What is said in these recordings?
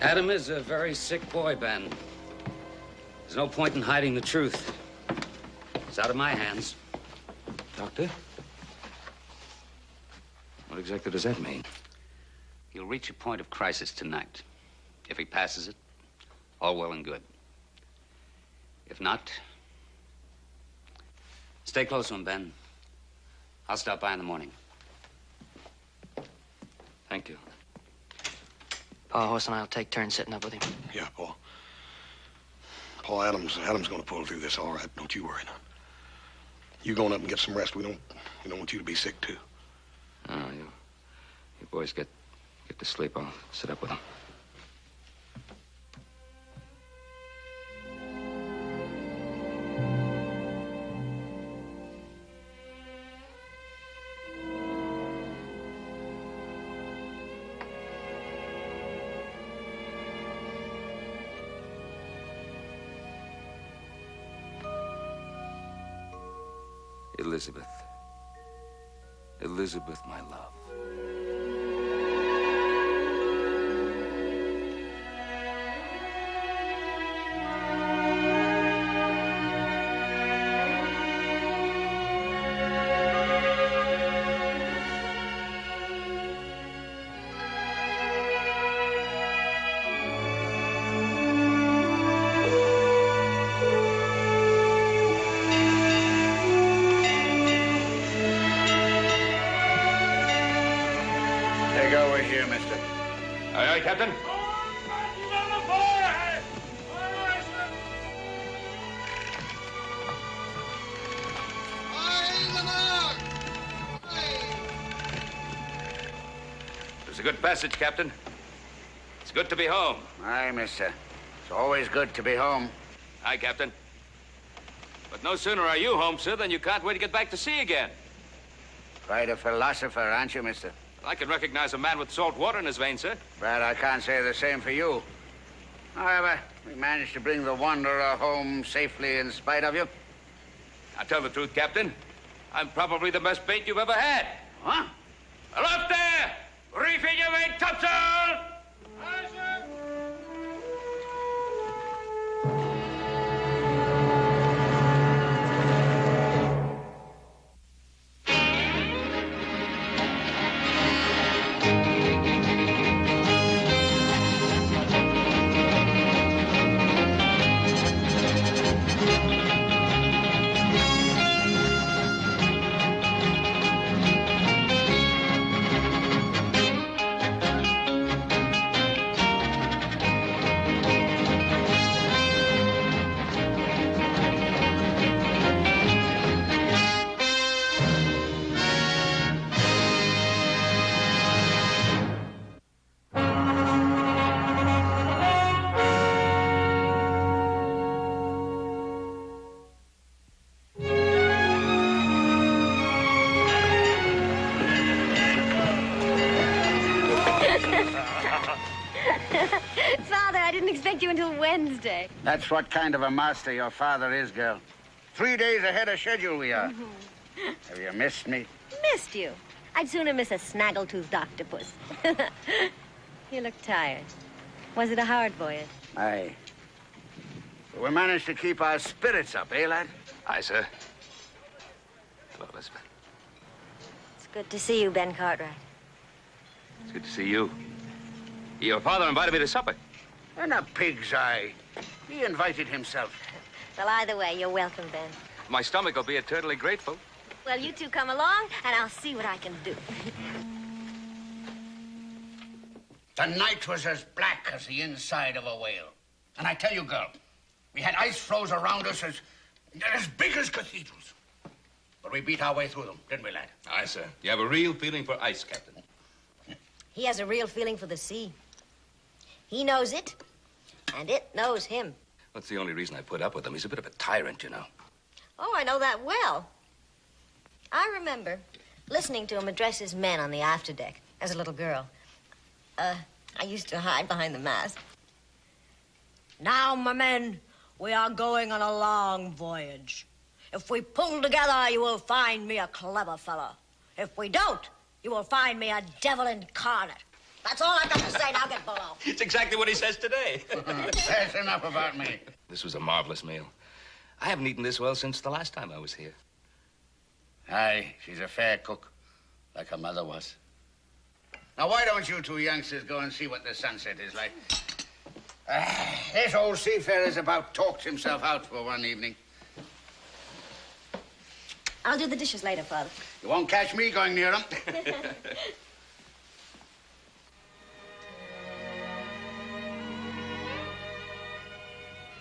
Adam is a very sick boy, Ben. There's no point in hiding the truth. It's out of my hands. Doctor? What exactly does that mean? He'll reach a point of crisis tonight. If he passes it, all well and good. If not, stay close to him, Ben. I'll stop by in the morning. Thank you. Pa, Horse and I'll take turns sitting up with him. Yeah, Paul. Paul, Adam's gonna pull through this all right. Don't you worry now. You going up and get some rest. We don't want you to be sick, too. Oh, you boys get to sleep. I'll sit up with them. Elizabeth. Elizabeth, my love. Captain? It was a good passage, Captain. It's good to be home. Aye, mister. It's always good to be home. Aye, Captain. But no sooner are you home, sir, than you can't wait to get back to sea again. Quite a philosopher, aren't you, mister? I can recognize a man with salt water in his veins, sir. But I can't say the same for you. However, we managed to bring the Wanderer home safely in spite of you. I tell the truth, Captain. I'm probably the best bait you've ever had. Huh? Aloft there! Reefing your main topsail! You until Wednesday. That's what kind of a master your father is, girl. 3 days ahead of schedule we are. Have you missed me? Missed you? I'd sooner miss a snaggle-toothed octopus. You look tired. Was it a hard voyage? Aye. We managed to keep our spirits up, eh, lad? Aye, sir. Hello, Elizabeth. It's good to see you, Ben Cartwright. It's good to see you. Your father invited me to supper. And a pig's eye. He invited himself. Well, either way, you're welcome, Ben. My stomach will be eternally grateful. Well, you two come along, and I'll see what I can do. The night was as black as the inside of a whale. And I tell you, girl, we had ice floes around us as big as cathedrals. But we beat our way through them, didn't we, lad? Aye, sir. You have a real feeling for ice, Captain. He has a real feeling for the sea. He knows it, and it knows him. That's the only reason I put up with him. He's a bit of a tyrant, you know. Oh, I know that well. I remember listening to him address his men on the afterdeck as a little girl. I used to hide behind the mast. Now, my men, we are going on a long voyage. If we pull together, you will find me a clever fellow. If we don't, you will find me a devil incarnate. That's all I've got to say. Now get below. It's exactly what he says today. That's enough about me. This was a marvelous meal. I haven't eaten this well since the last time I was here. Aye, she's a fair cook, like her mother was. Now, why don't you two youngsters go and see what the sunset is like? This old seafarer's about talked himself out for one evening. I'll do the dishes later, Father. You won't catch me going near him.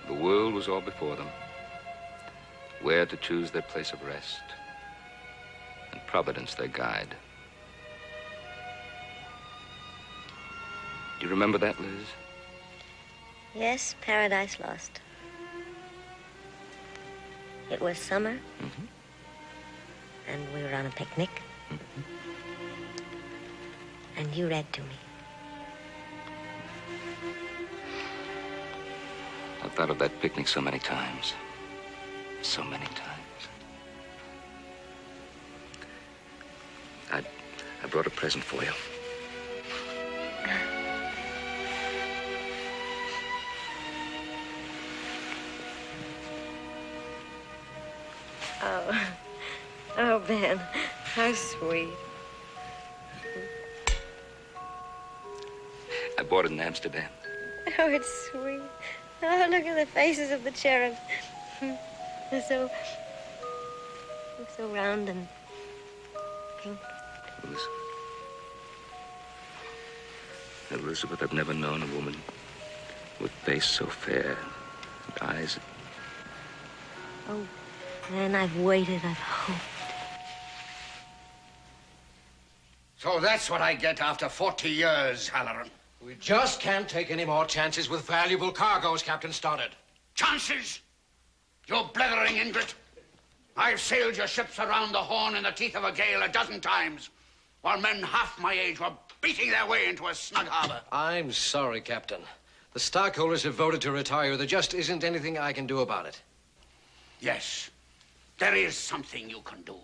The world was all before them. Where to choose their place of rest. And Providence their guide. Do you remember that, Liz? Yes, Paradise Lost. It was summer. Mm-hmm. And we were on a picnic. Mm-hmm. And you read to me. I've thought of that picnic so many times. So many times. I brought a present for you. Oh, Ben, how sweet. I bought it in Amsterdam. Oh, it's sweet. Oh, look at the faces of the cherubs. They're so round and pink. Elizabeth, I've never known a woman with face so fair and eyes. Oh, man, I've waited, I've hoped. So that's what I get after 40 years, Halloran. We just can't take any more chances with valuable cargoes, Captain Stoddard. Chances? You blithering ingrate. I've sailed your ships around the Horn in the teeth of a gale a dozen times, while men half my age were beating their way into a snug harbor. I'm sorry, Captain. The stockholders have voted to retire. There just isn't anything I can do about it. Yes, there is something you can do.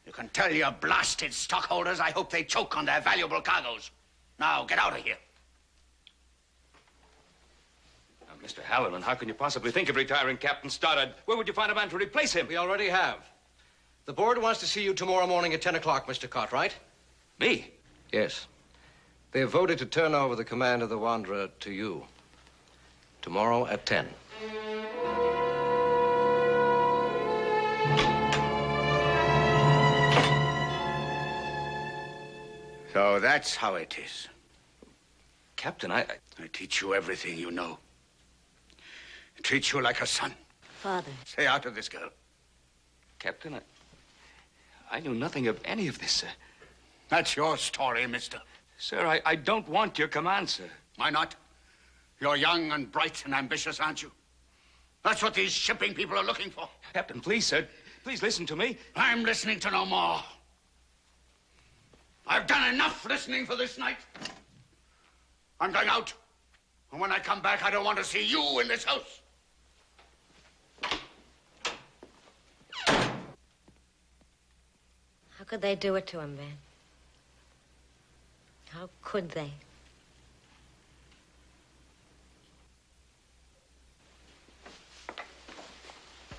You can tell your blasted stockholders I hope they choke on their valuable cargoes. Now, get out of here. Now, Mr. Halloran, how can you possibly think of retiring Captain Stoddard? Where would you find a man to replace him? We already have. The board wants to see you tomorrow morning at 10 o'clock, Mr. Cartwright. Me? Yes. They have voted to turn over the command of the Wanderer to you. Tomorrow at 10. So that's how it is. Captain, I teach you everything you know. I treat you like a son. Father. Stay out of this, girl. Captain, I knew nothing of any of this, sir. That's your story, mister. Sir, I don't want your command, sir. Why not? You're young and bright and ambitious, aren't you? That's what these shipping people are looking for. Captain, please, sir. Please listen to me. I'm listening to no more. I've done enough listening for this night. I'm going out. And when I come back, I don't want to see you in this house. How could they do it to him, Ben? How could they?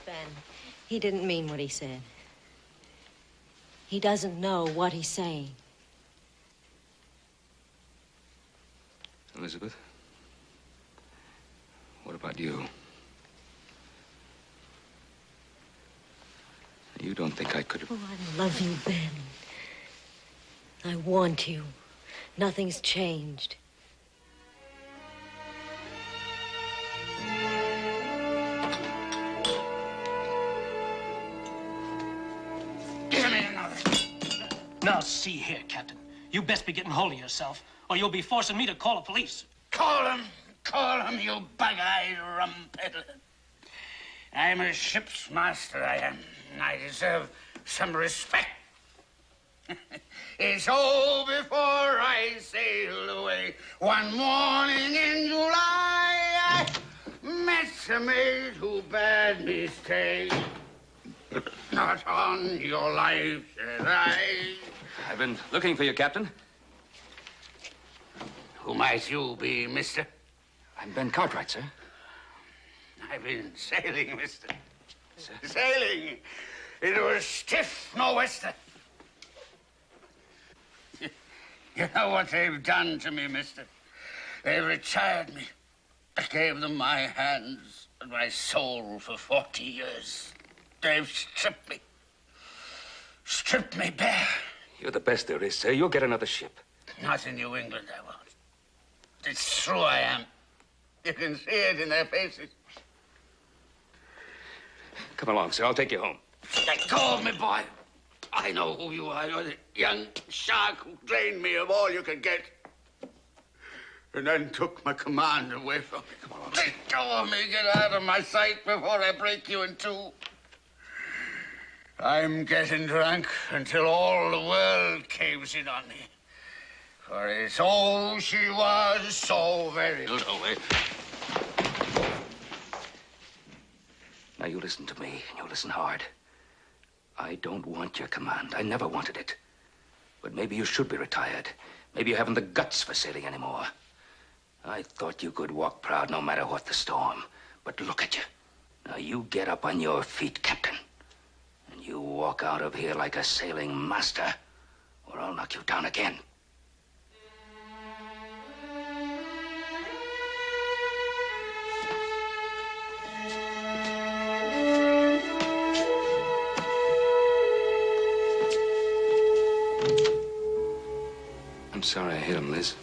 Ben, he didn't mean what he said. He doesn't know what he's saying. Elizabeth, what about you? You don't think I could have... Oh, I love you, Ben. I want you. Nothing's changed. Give me another. Now, see here, Captain. You best be getting hold of yourself, or you'll be forcing me to call the police. Call him, you bug-eyed rum peddler. I'm a ship's master, I am. I deserve some respect. It's all before I sailed away. One morning in July, I met a maid who bade me stay. Not on your life, said I. I've been looking for you, Captain. Who might you be, mister? I'm Ben Cartwright, sir. I've been sailing, mister. Sir? Sailing. It was stiff nor'wester. You know what they've done to me, mister? They've retired me. I gave them my hands and my soul for 40 years. They've stripped me. Stripped me bare. You're the best there is, sir. You'll get another ship. Not in New England, I won't. It's true I am. You can see it in their faces. Come along, sir. I'll take you home. Let go of me, boy. I know who you are. You're the young shark who drained me of all you could get. And then took my command away from me. Come on. Let go of me. Get out of my sight before I break you in two. I'm getting drunk until all the world caves in on me. For it's oh, she was so very little. Now, you listen to me, and you listen hard. I don't want your command. I never wanted it. But maybe you should be retired. Maybe you haven't the guts for sailing anymore. I thought you could walk proud no matter what the storm. But look at you. Now, you get up on your feet, Captain. And you walk out of here like a sailing master, or I'll knock you down again. I'm sorry I hit him, Liz.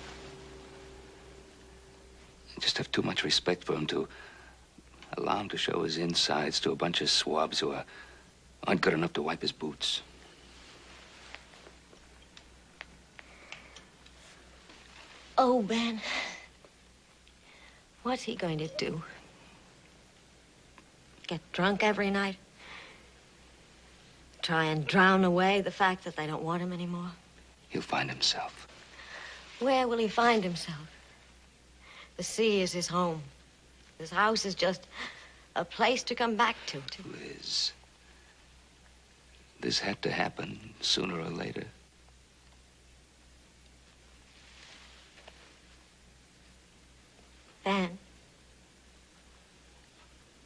I just have too much respect for him to allow him to show his insides to a bunch of swabs who aren't good enough to wipe his boots. Oh, Ben. What's he going to do? Get drunk every night? Try and drown away the fact that they don't want him anymore? He'll find himself. Where will he find himself? The sea is his home. This house is just a place to come back to. Liz, this had to happen sooner or later. Ben,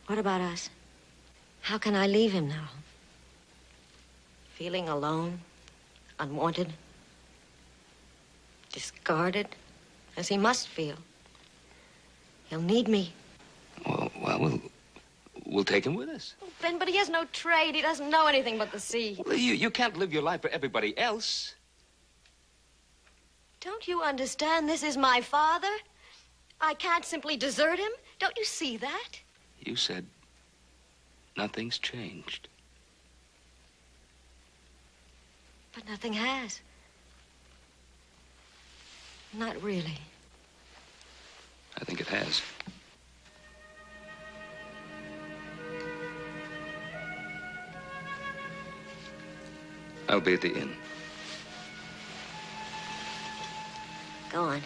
what about us? How can I leave him now? Feeling alone, unwanted, discarded, as he must feel. He'll need me. Well, we'll take him with us. Oh, Ben, but he has no trade. He doesn't know anything but the sea. Well, you can't live your life for everybody else. Don't you understand? This is my father. I can't simply desert him. Don't you see that? You said nothing's changed. But nothing has. Not really. I think it has. I'll be at the inn. Go on.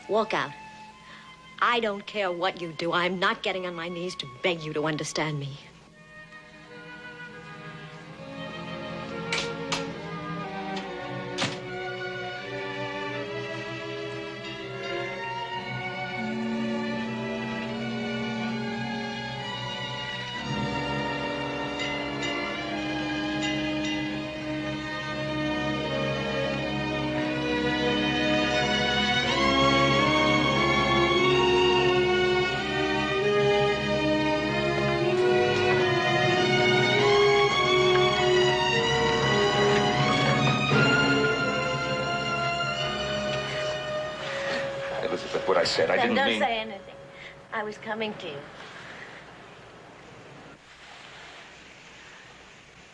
Walk out. I don't care what you do. I'm not getting on my knees to beg you to understand me. Elizabeth, what I said, I didn't mean... Don't say anything. I was coming to you.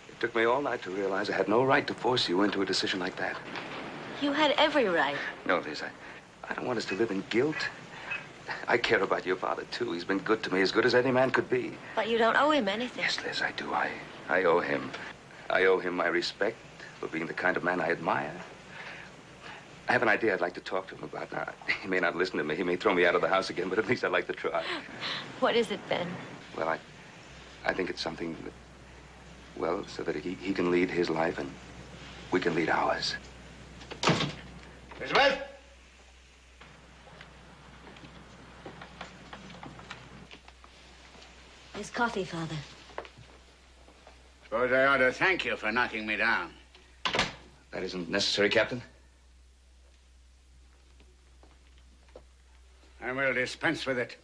It took me all night to realize I had no right to force you into a decision like that. You had every right. No, Liz, I don't want us to live in guilt. I care about your father, too. He's been good to me, as good as any man could be. But you don't owe him anything. Yes, Liz, I do. I owe him. I owe him my respect for being the kind of man I admire. I have an idea I'd like to talk to him about. Now, he may not listen to me. He may throw me out of the house again, but at least I'd like to try. What is it, Ben? Well, I think it's something that, well, so that he can lead his life and we can lead ours. Elizabeth? Here's coffee, Father. Suppose I ought to thank you for knocking me down. That isn't necessary, Captain. I will dispense with it.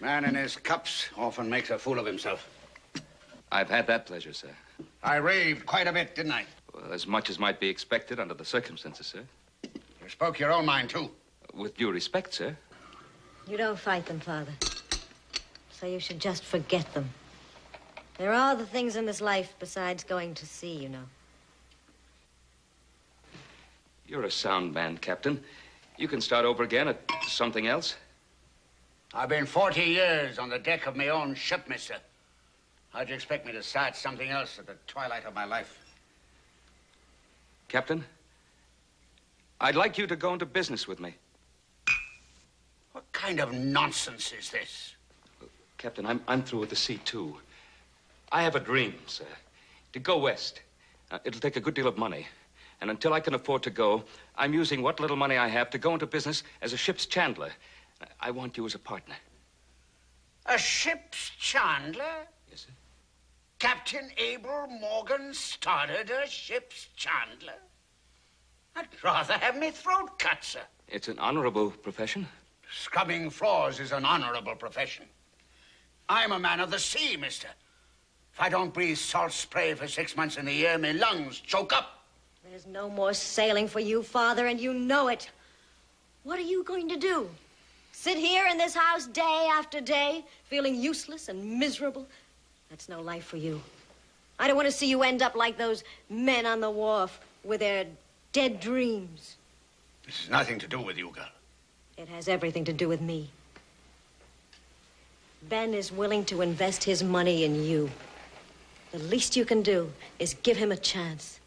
Man in his cups often makes a fool of himself. I've had that pleasure, sir. I raved quite a bit, didn't I? Well, as much as might be expected under the circumstances, sir. You spoke your own mind, too. With due respect, sir. You don't fight them, Father. So you should just forget them. There are other things in this life besides going to sea, you know. You're a sound man, Captain. You can start over again at something else. I've been 40 years on the deck of my own ship, mister. How'd you expect me to start something else at the twilight of my life? Captain, I'd like you to go into business with me. What kind of nonsense is this? Captain, I'm through with the sea, too. I have a dream, sir, to go west. It'll take a good deal of money. And until I can afford to go, I'm using what little money I have to go into business as a ship's chandler. I want you as a partner. A ship's chandler? Yes, sir. Captain Abel Morgan Stoddard, a ship's chandler? I'd rather have me throat cut, sir. It's an honorable profession. Scrubbing floors is an honorable profession. I'm a man of the sea, mister. If I don't breathe salt spray for 6 months in the year, my lungs choke up. There's no more sailing for you, Father, and you know it. What are you going to do? Sit here in this house day after day, feeling useless and miserable? That's no life for you. I don't want to see you end up like those men on the wharf with their dead dreams. This has nothing to do with you, girl. It has everything to do with me. Ben is willing to invest his money in you. The least you can do is give him a chance.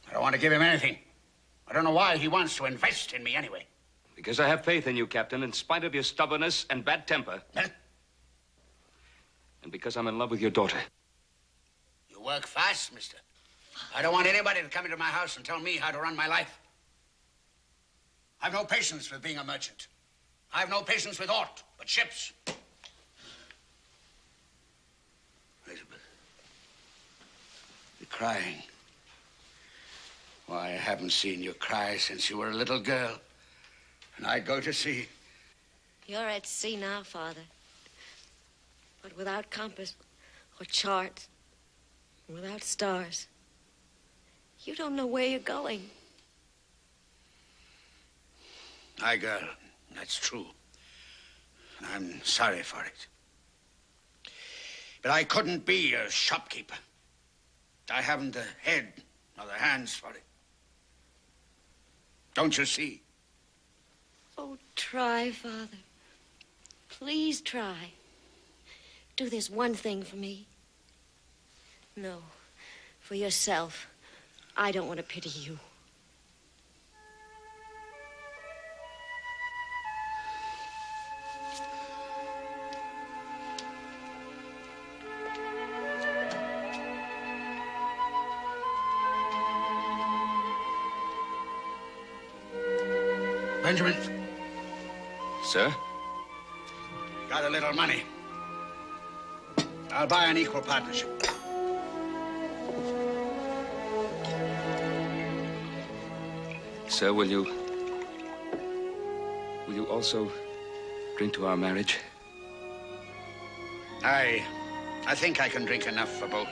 I don't want to give him anything. I don't know why he wants to invest in me anyway. Because I have faith in you, Captain, in spite of your stubbornness and bad temper. Huh? And because I'm in love with your daughter. You work fast, mister. I don't want anybody to come into my house and tell me how to run my life. I've no patience with being a merchant. I've no patience with aught but ships. Elizabeth, you're crying. Why, I haven't seen you cry since you were a little girl. And I'd go to sea. You're at sea now, Father. But without compass or charts, without stars. You don't know where you're going. Aye, girl, that's true. I'm sorry for it. But I couldn't be a shopkeeper. I haven't the head or the hands for it. Don't you see? Oh, try, Father. Please try. Do this one thing for me. No, for yourself. I don't want to pity you. Benjamin, Sir? got a little money. I'll buy an equal partnership. Sir, will you also drink to our marriage? I think I can drink enough for both.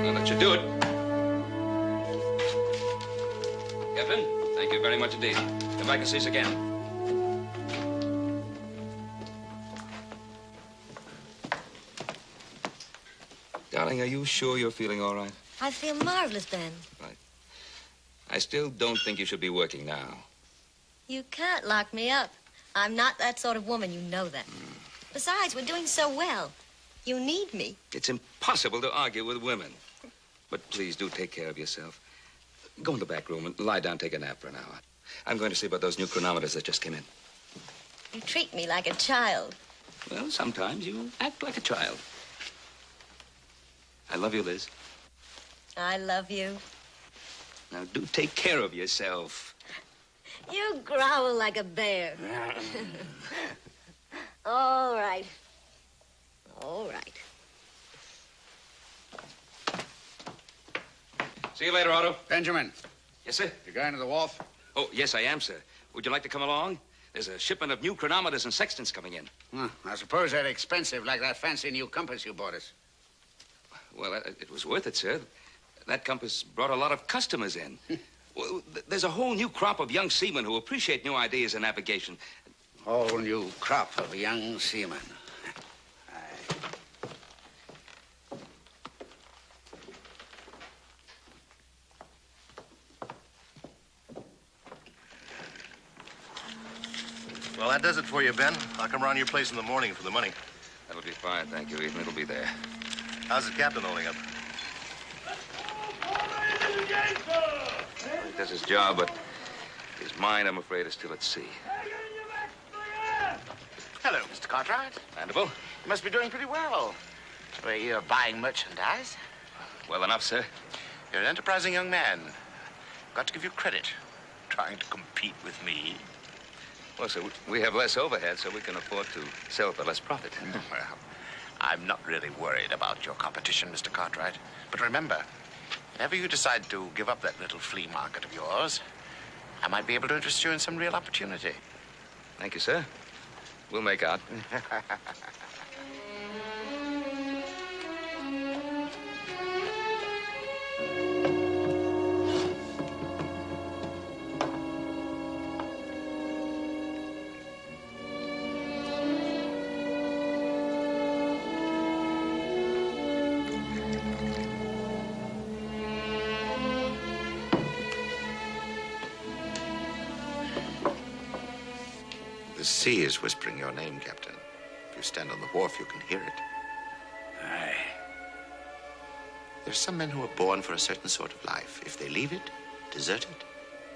I'll let you do it. Captain, thank you very much indeed. Come back and see us again. Darling, are you sure you're feeling all right? I feel marvelous, Ben. Right. I still don't think you should be working now. You can't lock me up. I'm not that sort of woman. You know that. Besides, we're doing so well. You need me. It's impossible to argue with women. But please do take care of yourself. Go in the back room and lie down, take a nap for an hour. I'm going to see about those new chronometers that just came in. You treat me like a child. Well, sometimes you act like a child. I love you, Liz. I love you. Now, do take care of yourself. You growl like a bear. All right. All right. See you later, Otto. Benjamin, Yes, sir? you going to the wharf? Oh, yes, I am, sir. Would you like to come along? There's a shipment of new chronometers and sextants coming in. I suppose they're expensive, like that fancy new compass you bought us. Well, it was worth it, sir. That compass brought a lot of customers in. Well, there's a whole new crop of young seamen who appreciate new ideas in navigation. Whole new crop of young seamen. Well, that does it for you, Ben. I'll come around to your place in the morning for the money. That'll be fine, thank you, Ethan. It'll be there. How's the captain holding up? He does his job, but his mind, I'm afraid, is still at sea. Hello, Mr. Cartwright. Mandible? You must be doing pretty well. Were you buying merchandise? Well enough, sir. You're an enterprising young man. Got to give you credit. Trying to compete with me. Well, sir, we have less overhead, so we can afford to sell for less profit. Well, I'm not really worried about your competition, Mr. Cartwright. But remember, whenever you decide to give up that little flea market of yours, I might be able to interest you in some real opportunity. Thank you, sir. We'll make out. The sea is whispering your name, Captain. If you stand on the wharf, you can hear it. Aye. There's some men who are born for a certain sort of life. If they leave it, desert it,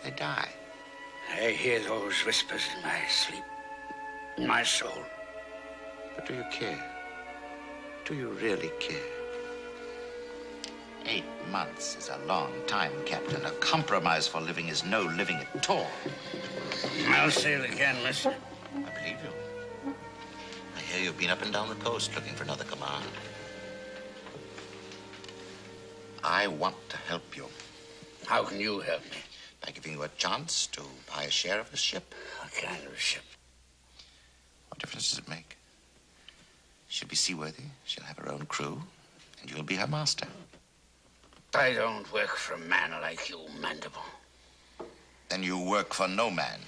they die. I hear those whispers in my sleep, in my soul. But do you care? Do you really care? 8 months is a long time, Captain. A compromise for living is no living at all. I'll say it again, mister. I believe you. I hear you've been up and down the coast looking for another command. I want to help you. How can you help me? By giving you a chance to buy a share of a ship. What kind of a ship? What difference does it make? She'll be seaworthy, she'll have her own crew, and you'll be her master. I don't work for a man like you, Mandible. Then you work for no man.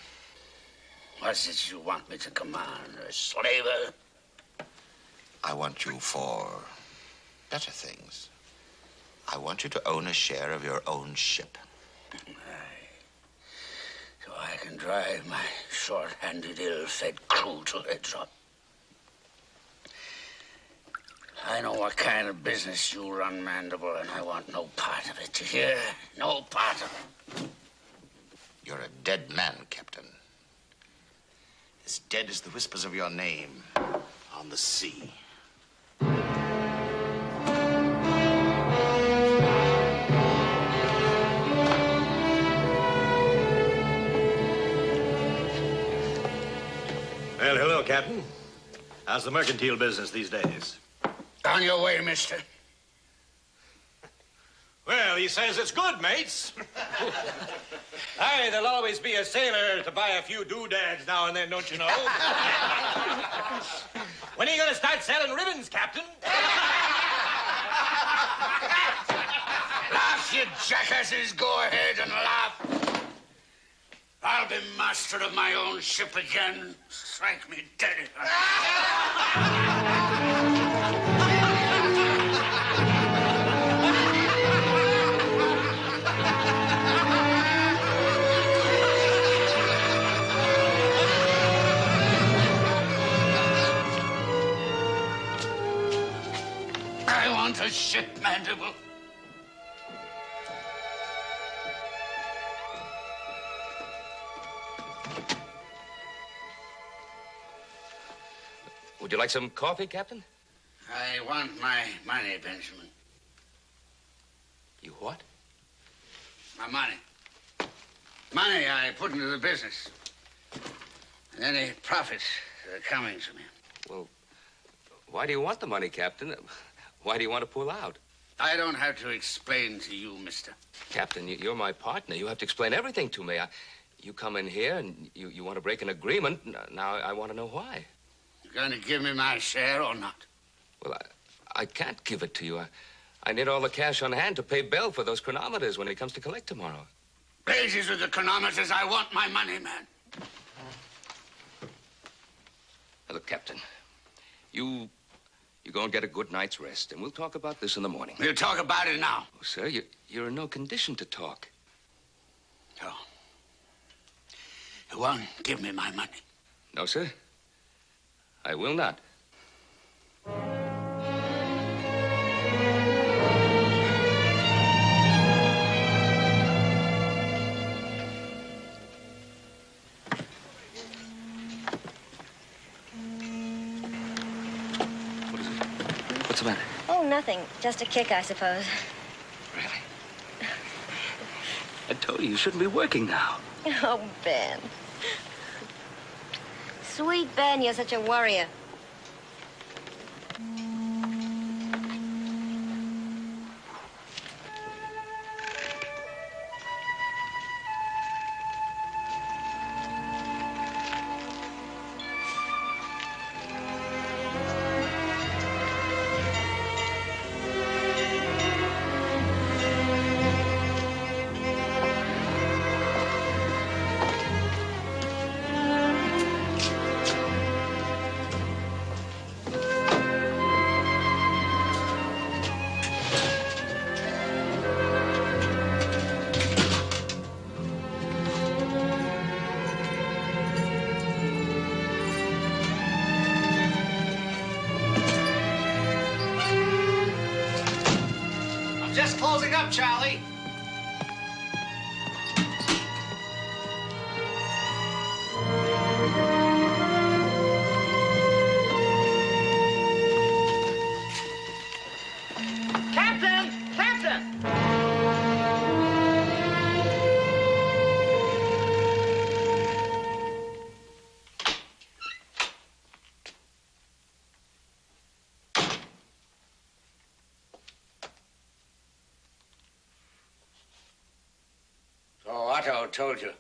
What's it you want me to command? A slaver? I want you for better things. I want you to own a share of your own ship. Aye. So I can drive my short-handed, ill-fed crew till they drop. I know what kind of business you run, Mandible, and I want no part of it. You hear? No part of it. You're a dead man, Captain. As dead as the whispers of your name on the sea. Well, hello, Captain. How's the mercantile business these days? On your way, mister. Well, he says it's good, mates. Aye, there'll always be a sailor to buy a few doodads now and then, don't you know? When are you going to start selling ribbons, Captain? Laugh, you jackasses. Go ahead and laugh. I'll be master of my own ship again. Strike me dead. I want a ship, Mandible. Would you like some coffee, Captain? I want my money, Benjamin. You what? My money. Money I put into the business. And any profits that are coming to me. Well, why do you want the money, Captain? Why do you want to pull out? I don't have to explain to you, mister. Captain, you're my partner. You have to explain everything to me. You come in here and you want to break an agreement. Now I want to know why. You going to give me my share or not? Well, I can't give it to you. I need all the cash on hand to pay Bell for those chronometers when he comes to collect tomorrow. Blazes with the chronometers. I want my money, man. Now, look, Captain, you go and get a good night's rest, and we'll talk about this in the morning. We'll talk about it now. Oh, sir, you're in no condition to talk. No. You won't give me my money? No, sir. I will not. What's the matter? Oh, nothing. Just a kick, I suppose. Really? I told you shouldn't be working now. Oh, Ben. Sweet Ben, you're such a worrier. Just closing up, Charlie. Captain! Captain! So Otto told you.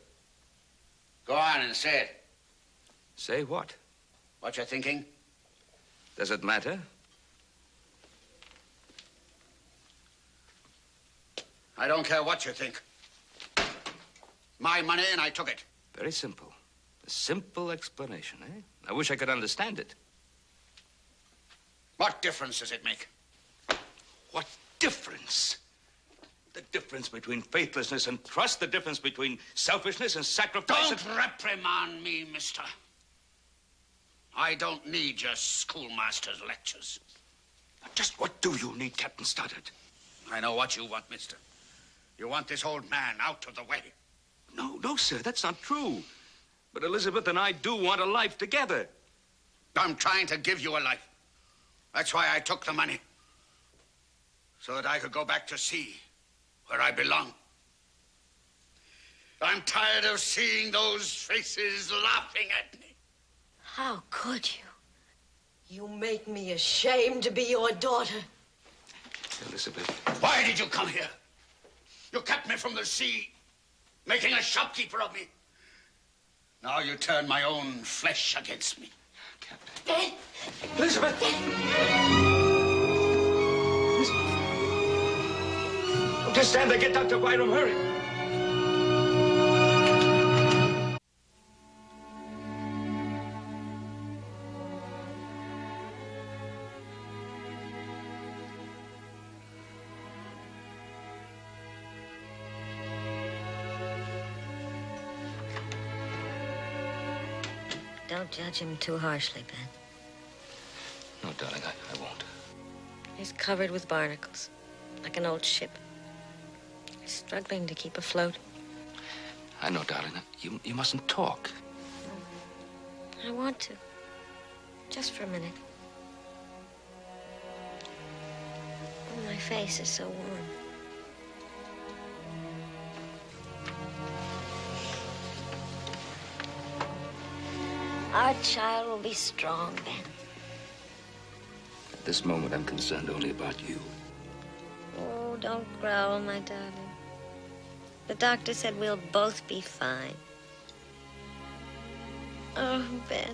Go on and say it. Say what? What you're thinking? Does it matter? I don't care what you think. My money and I took it. Very simple. A simple explanation, eh? I wish I could understand it. What difference does it make? What difference? The difference between faithlessness and trust, the difference between selfishness and sacrifice. Don't reprimand me, mister. I don't need your schoolmaster's lectures. Just what do you need, Captain Stoddard? I know what you want, mister. You want this old man out of the way. No, sir, that's not true. But Elizabeth and I do want a life together. I'm trying to give you a life. That's why I took the money. So that I could go back to sea, where I belong. I'm tired of seeing those faces laughing at me. How could you? You make me ashamed to be your daughter. Elizabeth. Why did you come here? You kept me from the sea, making a shopkeeper of me. Now you turn my own flesh against me. Captain. Elizabeth! Just stand there. Get Dr. Byram. Hurry. Don't judge him too harshly, Ben. No, darling, I won't. He's covered with barnacles, like an old ship. He's struggling to keep afloat. I know, darling. You mustn't talk. I want to. Just for a minute. Oh, my face is so warm. Our child will be strong, Ben. At this moment, I'm concerned only about you. Oh, don't growl, my darling. The doctor said we'll both be fine. Oh, Ben,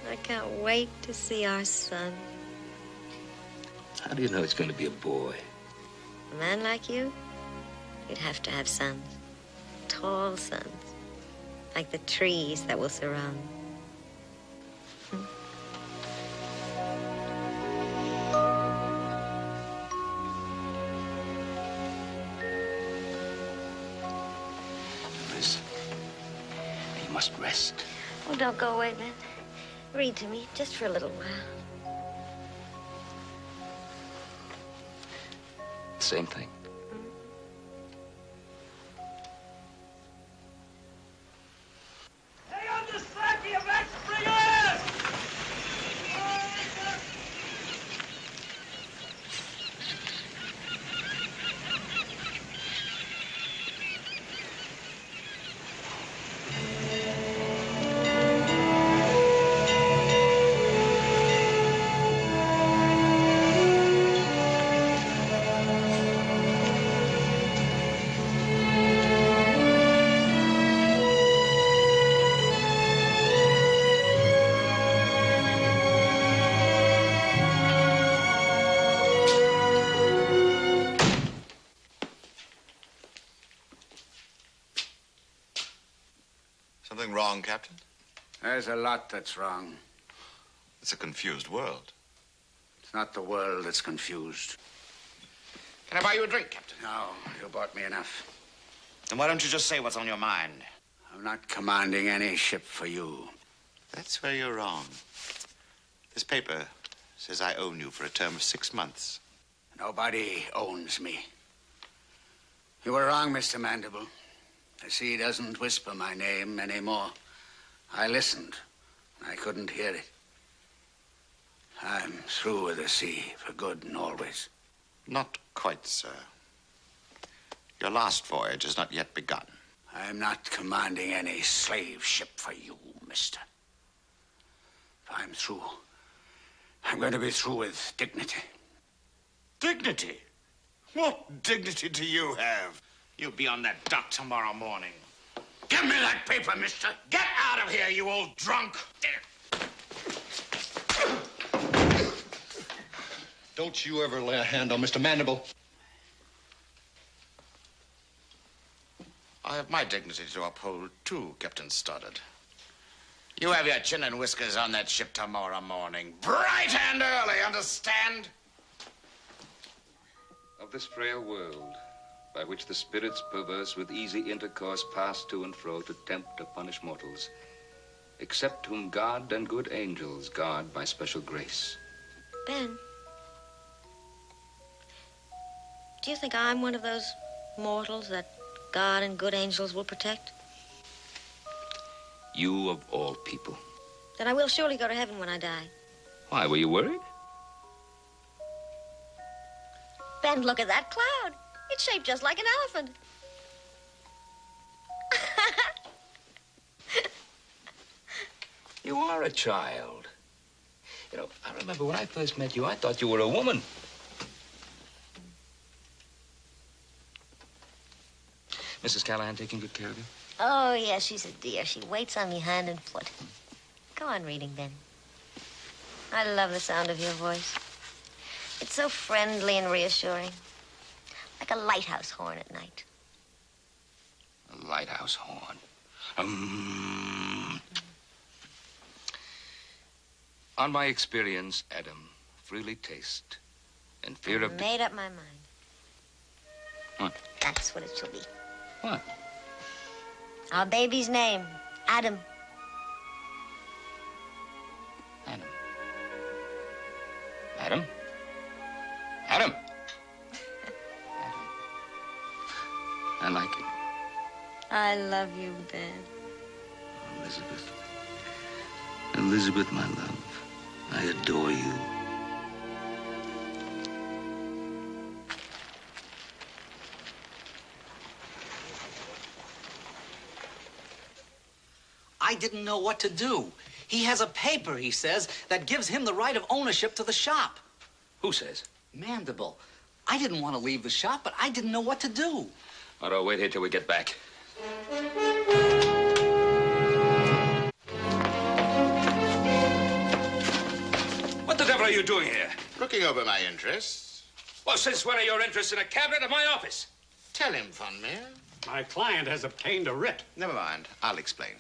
I can't wait to see our son. How do you know it's going to be a boy? A man like you, you'd have to have sons. Tall sons. Like the trees that will surround them. Liz, you must rest. Oh, don't go away, Ben. Read to me, just for a little while. Same thing. Hey, on the slack, you back to bring ass! Something wrong, Captain? There's a lot that's wrong. It's a confused world. It's not the world that's confused. Can I buy you a drink, Captain? No, you bought me enough. Then why don't you just say what's on your mind? I'm not commanding any ship for you. That's where you're wrong. This paper says I own you for a term of 6 months. Nobody owns me. You were wrong, Mr. Mandible. The sea doesn't whisper my name anymore. I listened. I couldn't hear it. I'm through with the sea for good and always. Not quite, sir. Your last voyage has not yet begun. I'm not commanding any slave ship for you, mister. If I'm through, I'm going to be through with dignity. Dignity? What dignity do you have? You'll be on that dock tomorrow morning. Give me that paper, mister. Get out of here, you old drunk! Don't you ever lay a hand on Mr. Mandible. I have my dignity to uphold, too, Captain Stoddard. You have your chin and whiskers on that ship tomorrow morning. Bright and early, understand? Of this frail world, by which the spirits perverse with easy intercourse pass to and fro to tempt to punish mortals, except whom God and good angels guard by special grace. Ben, do you think I'm one of those mortals that God and good angels will protect? You of all people. Then I will surely go to heaven when I die. Why, were you worried? Ben, look at that cloud. It's shaped just like an elephant. You are a child. You know, I remember when I first met you, I thought you were a woman. Mrs. Callahan taking good care of you? Oh, yes, she's a dear. She waits on me hand and foot. Go on reading, Ben. I love the sound of your voice. It's so friendly and reassuring. Like a lighthouse horn at night. A lighthouse horn. On my experience, Adam, freely taste, and fear of... Made up my mind. What? That's what it shall be. What? Our baby's name, Adam. Adam. Adam? Adam! Adam. I like it. I love you, Dad. Elizabeth. Elizabeth, my love. I adore you. I didn't know what to do. He has a paper, he says, that gives him the right of ownership to the shop. Who says? Mandible. I didn't want to leave the shop, but I didn't know what to do. Otto, wait here till we get back. What the devil are you doing here? Looking over my interests. Well, since when are your interests in a cabinet of my office? Tell him, Fonmere. My client has obtained a writ. Never mind. I'll explain.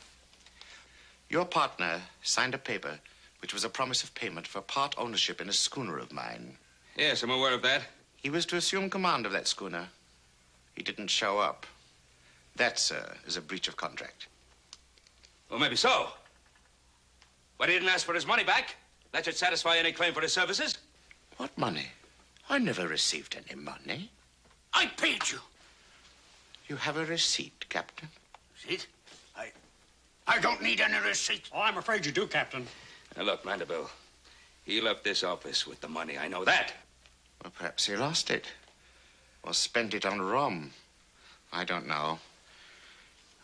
Your partner signed a paper which was a promise of payment for part ownership in a schooner of mine. Yes, I'm aware of that. He was to assume command of that schooner. He didn't show up. That, sir, is a breach of contract. Well, maybe so. But he didn't ask for his money back. That should satisfy any claim for his services. What money? I never received any money. I paid you. You have a receipt, Captain. Receipt? I don't need any receipt. Oh, I'm afraid you do, Captain. Now, look, Mandible, he left this office with the money. I know that. Well, perhaps he lost it. Or spent it on rum. I don't know.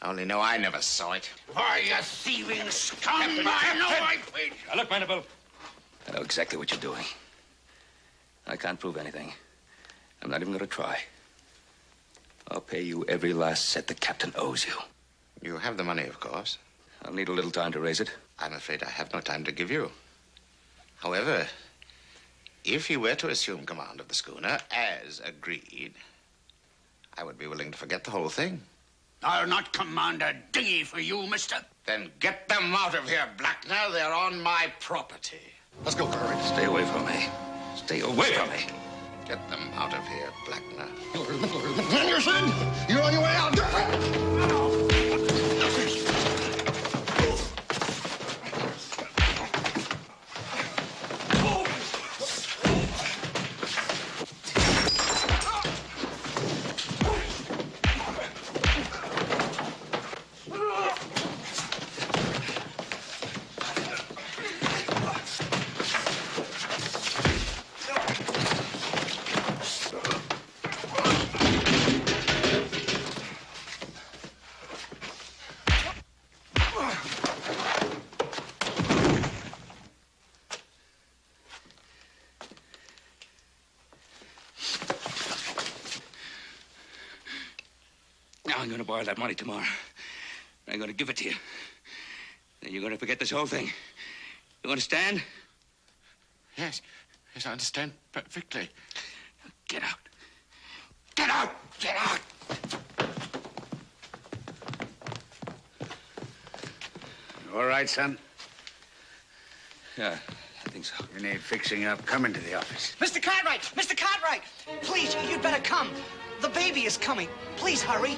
I only know I never saw it. Why, you thieving scum! I know I paid you. Now, look, Mandible, I know exactly what you're doing. I can't prove anything. I'm not even going to try. I'll pay you every last cent the captain owes you. You have the money, of course. I'll need a little time to raise it. I'm afraid I have no time to give you. However, if he were to assume command of the schooner, as agreed, I would be willing to forget the whole thing. I'll not command a dinghy for you, mister. Then get them out of here, Blackner. They're on my property. Let's go, Curry. Stay away from me. Stay away from me. Get them out of here, Blackner. Henderson, you're on your way out. I'm going to borrow that money tomorrow. I'm going to give it to you. Then you're going to forget this whole thing. You understand? Yes. Yes, I understand perfectly. Get out. Get out! Get out! You all right, son? Yeah, I think so. You need fixing up. Come into the office. Mr. Cartwright! Mr. Cartwright! Please, you'd better come. The baby is coming. Please hurry.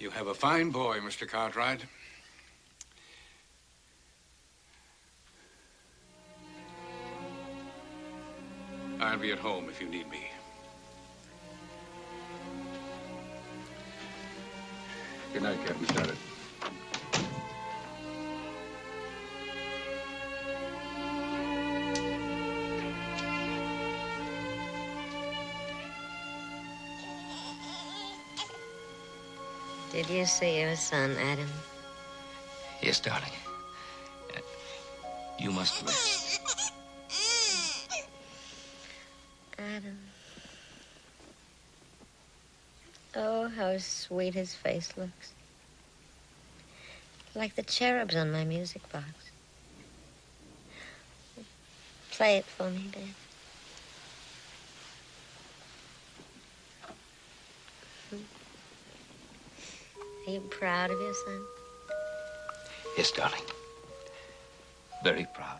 You have a fine boy, Mr. Cartwright. I'll be at home if you need me. Good night, Captain Stoddard. Did you see your son, Adam? Yes, darling. You must rest. Adam. Oh, how sweet his face looks. Like the cherubs on my music box. Play it for me, Dad. Are you proud of your son? Yes, darling. Very proud.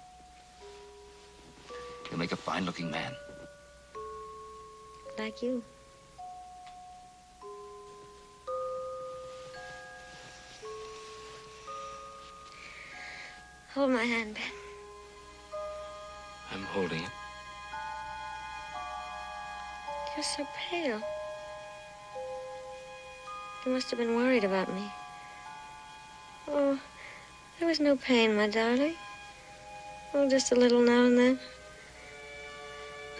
He'll make a fine-looking man. Like you. Hold my hand, Ben. I'm holding it. You're so pale. You must have been worried about me. Oh, there was no pain, my darling. Oh, just a little now and then.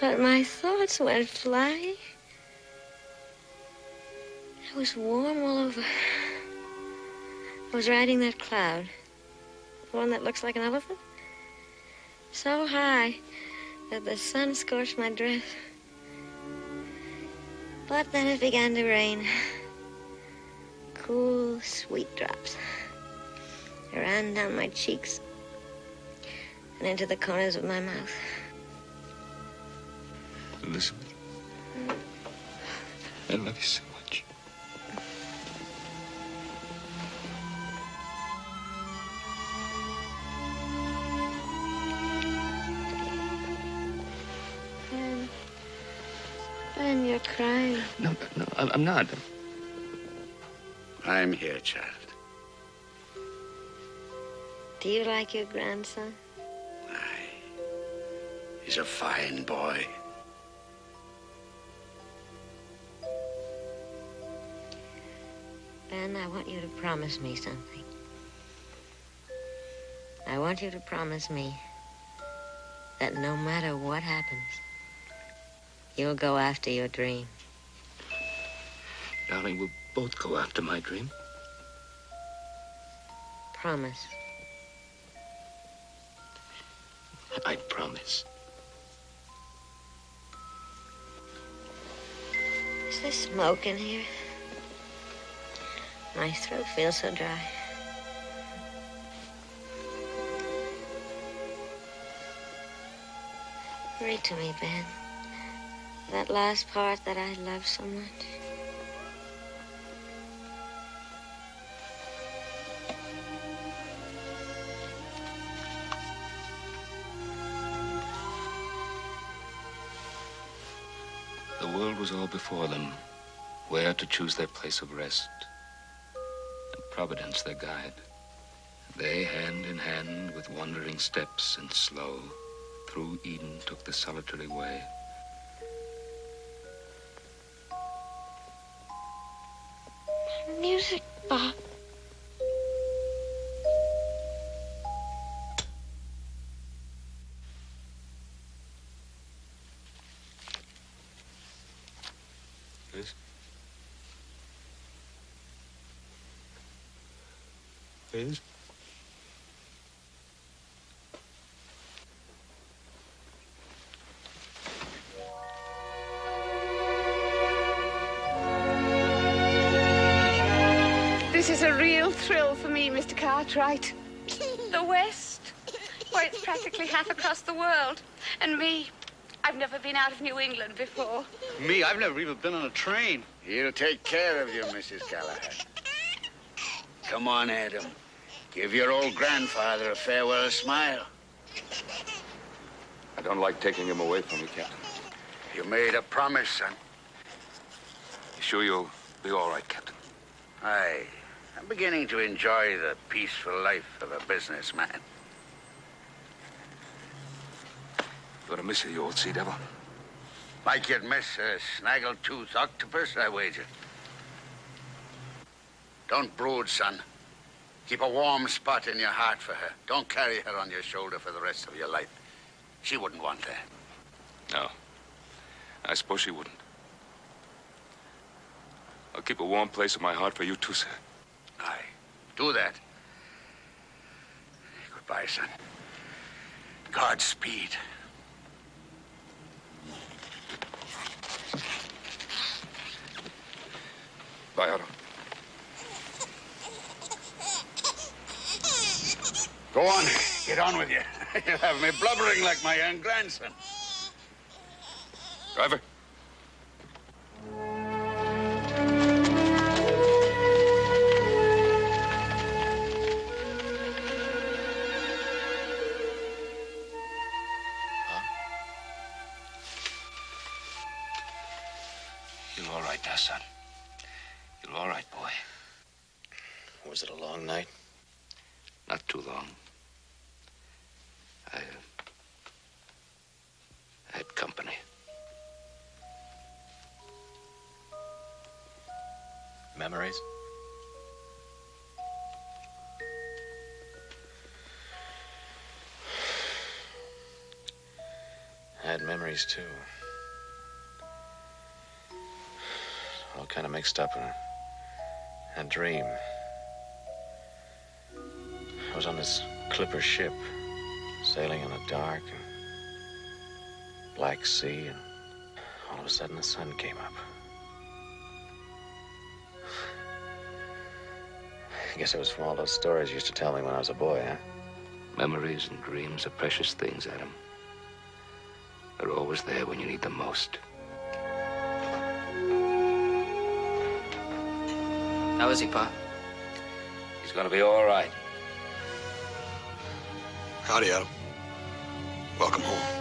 But my thoughts went flying. I was warm all over. I was riding that cloud. The one that looks like an elephant. So high that the sun scorched my dress. But then it began to rain. Cool, sweet drops. They ran down my cheeks and into the corners of my mouth. Elizabeth, I love you so much. Ben, you're crying. No, I'm not. I'm here, child. Do you like your grandson? He's a fine boy. Ben, I want you to promise me something. I want you to promise me that no matter what happens, you'll go after your dream. Darling, we'll both go after my dream. Promise. I promise. Is there smoke in here? My throat feels so dry. Read to me, Ben. That last part that I love so much. The world was all before them, where to choose their place of rest, and Providence their guide. They, hand in hand, with wandering steps and slow, through Eden took the solitary way. Music, Bob. Liz? Liz? This is a real thrill for me, Mr. Cartwright. The West. Why, it's practically half across the world. And me, I've never been out of New England before. Me, I've never even been on a train. He'll take care of you, Mrs. Callahan. Come on, Adam. Give your old grandfather a farewell smile. I don't like taking him away from you, Captain. You made a promise, son. You sure you'll be all right, Captain? Aye. I'm beginning to enjoy the peaceful life of a businessman. You're gonna miss it, you old sea devil. Like you'd miss a snaggle-toothed octopus, I wager. Don't brood, son. Keep a warm spot in your heart for her. Don't carry her on your shoulder for the rest of your life. She wouldn't want that. No. I suppose she wouldn't. I'll keep a warm place in my heart for you too, sir. Aye. Do that. Goodbye, son. Godspeed. Bye, Otto. Go on. Get on with you. You'll have me blubbering like my young grandson. Driver. You're all right now, son. You're all right, boy. Was it a long night? Not too long. I had company. Memories? I had memories, too. All kind of mixed up in a dream. I was on this clipper ship, sailing in a dark and black sea, and all of a sudden the sun came up. I guess it was from all those stories you used to tell me when I was a boy, huh? Memories and dreams are precious things, Adam. They're always there when you need them most. How is he, Pa? He's gonna be all right. Howdy, Adam. Welcome home.